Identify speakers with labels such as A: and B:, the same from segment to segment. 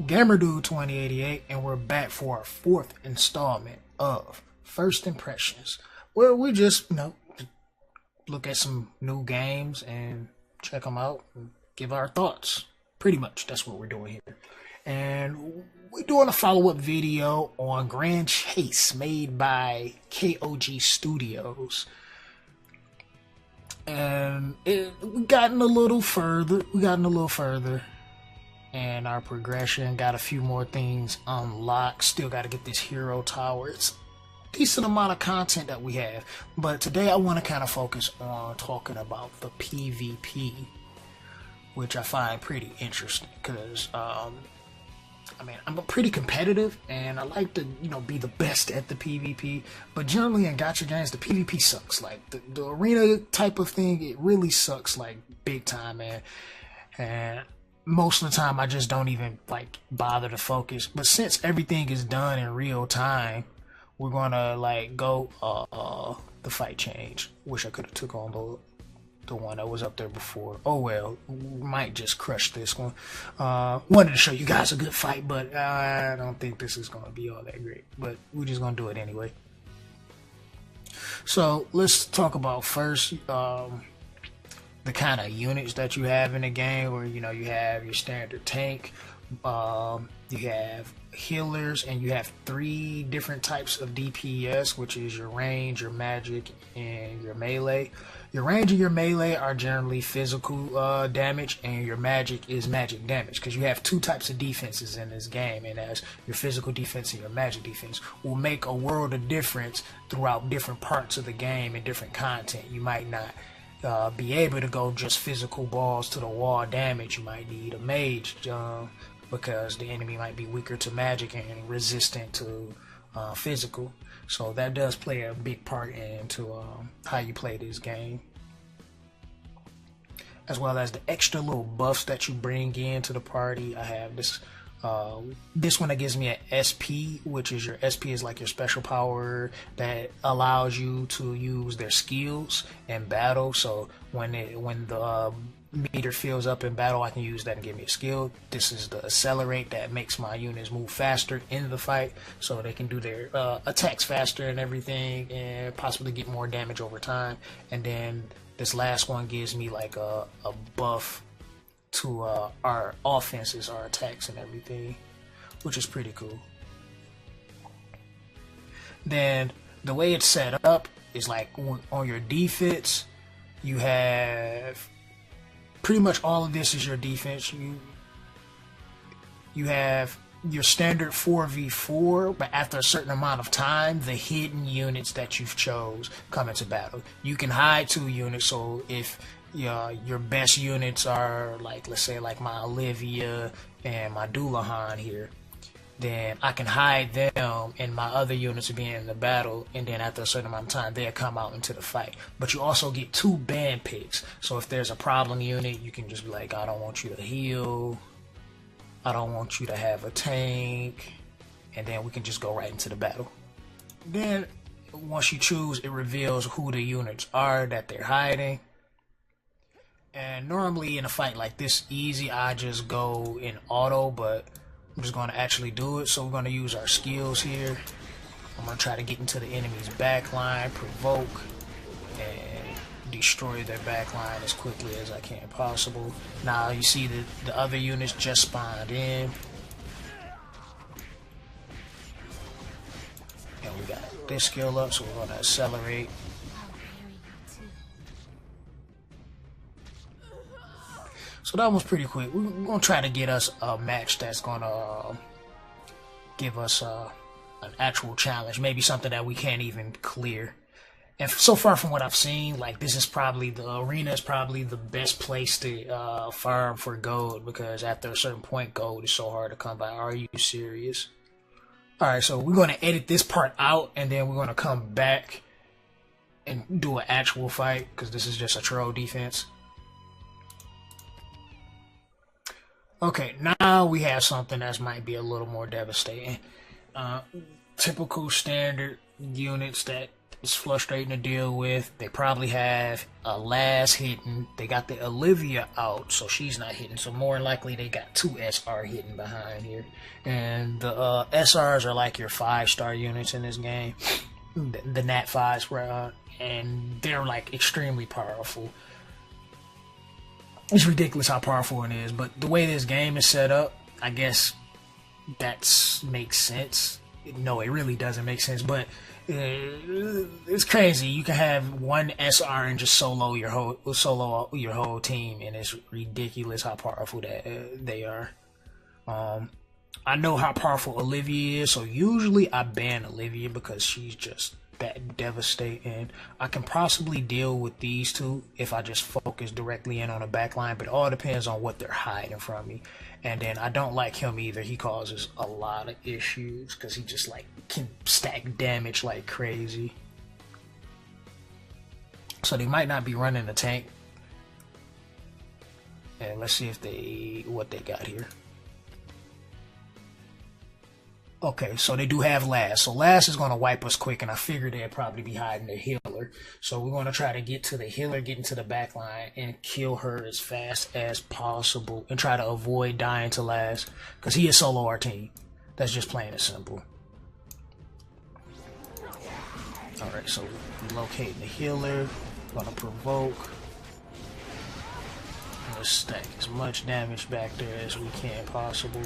A: GamerDude 2088, and we're back for our fourth installment of First Impressions, where we just, look at some new games and check them out and give our thoughts. Pretty much, that's what we're doing here. And we're doing a follow-up video on Grand Chase made by KOG Studios. And we gotten a little further. And our progression, got a few more things unlocked. Still got to get this hero tower. It's a decent amount of content that we have. But today I want to kind of focus on talking about the PvP, which I find pretty interesting because, I'm pretty competitive and I like to, be the best at the PvP. But generally in gacha games, the PvP sucks. Like the arena type of thing, it really sucks like big time, man. And most of the time I just don't even bother to focus. But since everything is done in real time, we're gonna go the fight change. Wish I could have took on the one that was up there before. Oh well, we might just crush this one. Wanted to show you guys a good fight, but I don't think this is gonna be all that great. But we're just gonna do it anyway. So let's talk about first the kind of units that you have in the game, where you have your standard tank, you have healers, and you have 3 different types of DPS, which is your range, your magic, and your melee. Your range and your melee are generally physical damage, and your magic is magic damage, because you have 2 types of defenses in this game, and as your physical defense and your magic defense will make a world of difference throughout different parts of the game and different content. You might not be able to go just physical balls to the wall damage. You might need a mage because the enemy might be weaker to magic and resistant to physical. So that does play a big part into how you play this game, as well as the extra little buffs that you bring into the party. I have this one that gives me an SP, which is your SP is like your special power that allows you to use their skills in battle. So when the meter fills up in battle, I can use that and give me a skill. This is the accelerate that makes my units move faster in the fight, so they can do their attacks faster and everything, and possibly get more damage over time. And then this last one gives me like a buff to our offenses, our attacks and everything, which is pretty cool. Then the way it's set up is like on your defense, you have pretty much all of this is your defense. You have your standard 4v4, but after a certain amount of time, the hidden units that you've chose come into battle. You can hide 2 units, so if your best units are let's say my Olivia and my Dulahan here, then I can hide them and my other units will be in the battle, and then after a certain amount of time they'll come out into the fight. But you also get 2 ban picks, so if there's a problem unit, you can just be like, I don't want you to heal, I don't want you to have a tank, and then we can just go right into the battle. Then once you choose, it reveals who the units are that they're hiding. And normally in a fight like this easy, I just go in auto, but I'm just going to actually do it. So we're going to use our skills here. I'm going to try to get into the enemy's backline, provoke, and destroy their backline as quickly as I can possible. Now you see that the other units just spawned in. And we got this skill up, so we're going to accelerate. So that was pretty quick. We're going to try to get us a match that's going to give us an actual challenge. Maybe something that we can't even clear. And so far from what I've seen, this is probably, the arena is probably the best place to farm for gold, because after a certain point, gold is so hard to come by. Are you serious? Alright, so we're going to edit this part out, and then we're going to come back and do an actual fight, because this is just a troll defense. Okay, now we have something that might be a little more devastating. Typical standard units that It's frustrating to deal with. They probably have a Laz hitting. They got the Olivia out, so she's not hitting. So more than likely they got 2 SR hitting behind here. And the SRs are like your 5-star units in this game. The Nat 5s, and they're like extremely powerful. It's ridiculous how powerful it is, but the way this game is set up, I guess makes sense. No, it really doesn't make sense, but it's crazy. You can have one SR and just solo your whole team, and it's ridiculous how powerful they are. I know how powerful Olivia is, so usually I ban Olivia because she's just that devastating. I can possibly deal with these two if I just focus directly in on a backline, but it all depends on what they're hiding from me. And then I don't like him either. He causes a lot of issues because he just like can stack damage like crazy. So they might not be running the tank. And let's see if what they got here. Okay, so they do have Laz. So Laz is going to wipe us quick, and I figured they'd probably be hiding the healer. So we're going to try to get to the healer, get into the back line, and kill her as fast as possible, and try to avoid dying to Laz, because he is solo our team. That's just plain and simple. Alright, so we're locating the healer. Going to provoke. Let's stack as much damage back there as we can possible.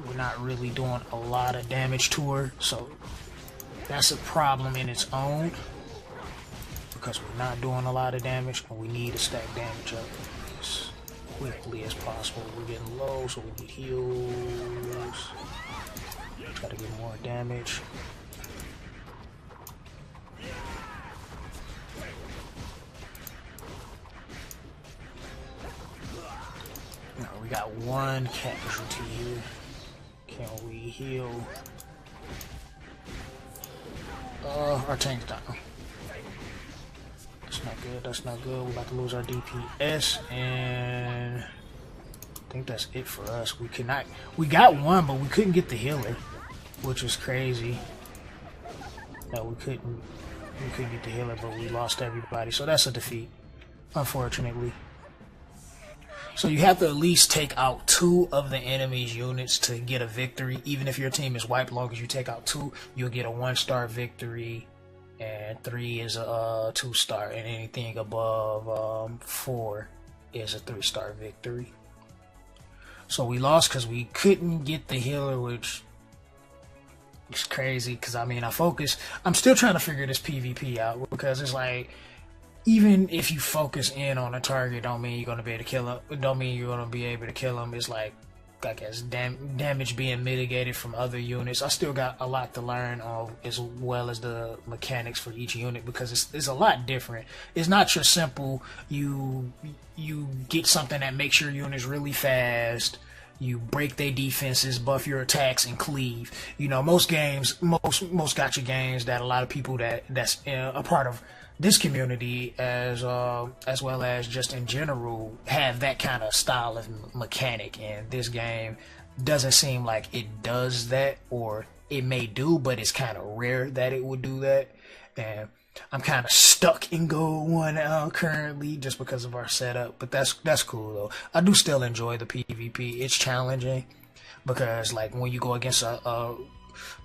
A: We're not really doing a lot of damage to her, so that's a problem in its own, because we're not doing a lot of damage and we need to stack damage up as quickly as possible. We're getting low, so we need heals. Try to get more damage. Now, we got one casualty here. Can we heal? Our tank's down. That's not good. That's not good. We're about to lose our DPS, and I think that's it for us. We got one, but we couldn't get the healer, which is crazy. No, we couldn't get the healer, but we lost everybody. So that's a defeat, unfortunately. So you have to at least take out 2 of the enemy's units to get a victory. Even if your team is wiped, long as you take out 2, you'll get a 1-star victory, and 3 is a 2-star, and anything above 4 is a 3-star victory. So we lost because we couldn't get the healer, which is crazy. Because I mean, I'm still trying to figure this PvP out, because it's like, even if you focus in on a target, don't mean you're gonna be able to kill him. Don't mean you're gonna be able to kill him. It's like, I guess, damage being mitigated from other units. I still got a lot to learn on, as well as the mechanics for each unit, because it's a lot different. It's not just simple. You get something that makes your units really fast. You break their defenses, buff your attacks, and cleave. You know, most gacha games that a lot of people that's a part of this community, as well as just in general, have that kind of style of mechanic, and this game doesn't seem like it does that, or it may do, but it's kind of rare that it would do that. And I'm kind of stuck in Gold 1 currently, just because of our setup, but that's cool though. I do still enjoy the PvP. It's challenging, because like when you go against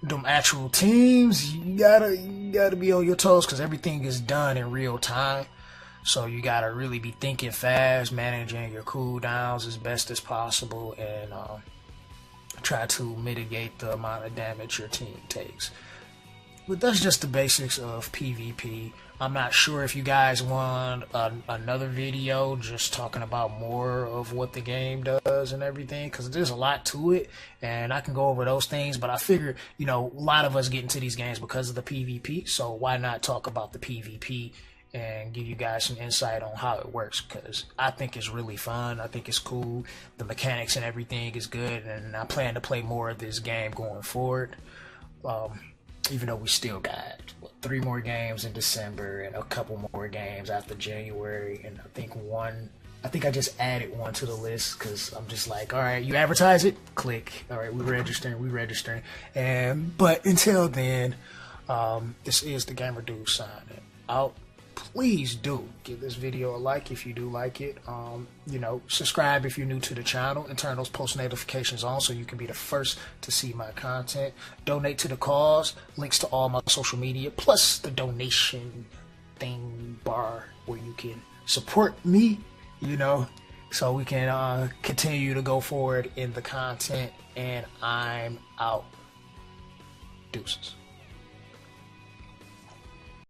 A: them actual teams, you gotta be on your toes, because everything is done in real time. So you gotta really be thinking fast, managing your cooldowns as best as possible, and try to mitigate the amount of damage your team takes. But that's just the basics of PvP. I'm not sure if you guys want another video just talking about more of what the game does and everything, because there's a lot to it, and I can go over those things. But I figure, you know, a lot of us get into these games because of the PvP, so why not talk about the PvP and give you guys some insight on how it works, because I think it's really fun. I think it's cool. The mechanics and everything is good, and I plan to play more of this game going forward. Even though we still got 3 more games in December and a couple more games after January, and I think one I think I just added one to the list because I'm just like, all right, you advertise it, click. All right, we're registering. But until then, this is the Gamer Dude signing out. Please do give this video a like if you do like it. Subscribe if you're new to the channel and turn those post notifications on so you can be the first to see my content. Donate to the cause. Links to all my social media plus the donation thing bar where you can support me, so we can continue to go forward in the content. And I'm out. Deuces.